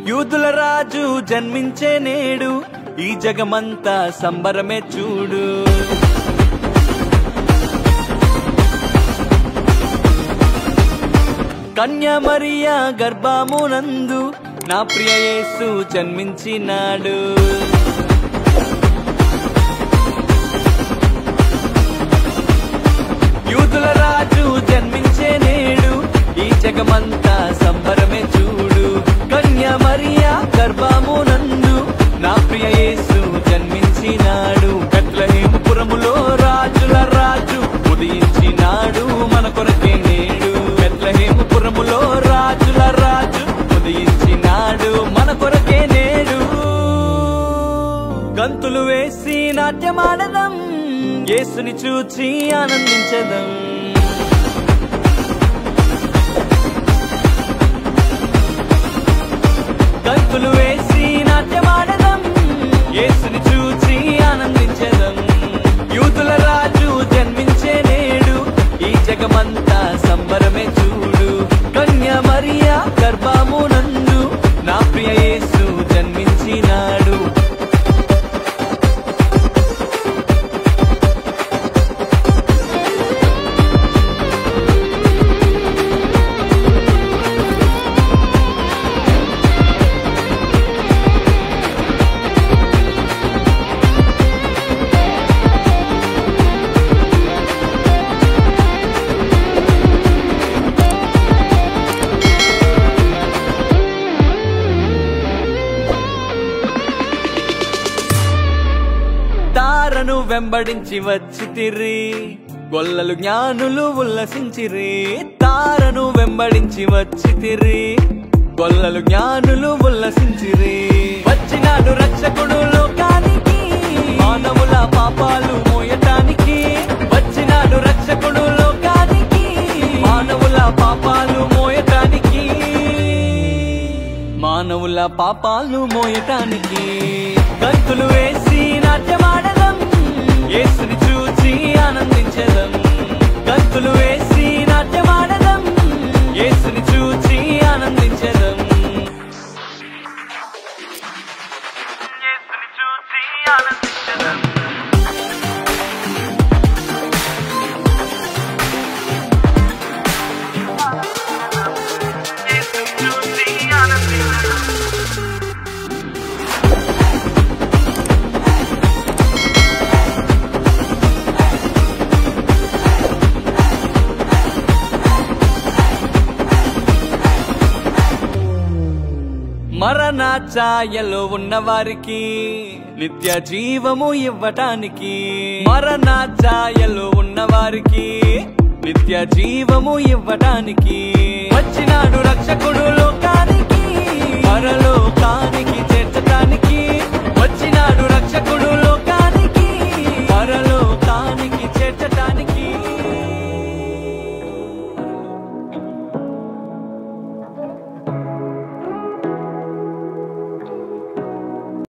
యూదుల రాజు జన్మించే నేడు ఈ జగమంతా సంబరమే చూడు. కన్యా మరియా గర్భమునందు నా ప్రియ యేసు జన్మించినాడు. యూదుల రాజు జన్మించే నేడు ఈ జగమంతా సంబరమే చూడు. కన్యా మరియా గర్భమునందు నా ప్రియ యేసు జన్మించినాడు. బెత్లెహేముపురములో రాజుల రాజు ఉదయించినాడు మన కొరకే నేడు. బెత్లెహేముపురములో రాజుల రాజు ఉదయించినాడు మన కొరకే నేడు. గంతులు వేసి నాట్యమాడదాం, యేసుని చూచి ఆనందించదాం. గంతులు వేసి నాట్యమాడదాం, యేసుని చూచి ఆనందించదాం. యూదుల రాజు జన్మించే నేడు ఈ జగమంతా సంబరమే చూడు. కన్యా మరియా గర్భమునందు నా ప్రియ యేసు జన్మించినాడు. తారను వెంబడించి వచ్చితిరి, గొల్లలు జ్ఞానులు ఉల్లసించిరి. తారను వెంబడించి వచ్చితిరి, గొల్లలు జ్ఞానులు ఉల్లసించిరి. వచ్చినాడు రక్షకుడు లోకానికి, మానవుల పాపాలు మోయటానికి. వచ్చినాడు రక్షకుడు లోకానికి, మానవుల పాపాలు మోయటానికి. మానవుల పాపాలు మోయటానికి. గంతులు వేసి నాట్యమాడదాం, యేసుని చూచి ఆనందించదాం. గంతులు వేసి నాట్యమాడదాం, యేసుని చూచి ఆనందించదాం. యేసుని చూచి ఆనందించదాం. యేసుని చూచి ఆనందించదాం. మరణ ఛాయలో ఉన్నవారికి నిత్య జీవము ఇవ్వటానికి. మరణ ఛాయలో ఉన్నవారికి నిత్య జీవము ఇవ్వటానికి వచ్చినాడు రక్షకుడు లోకానికి.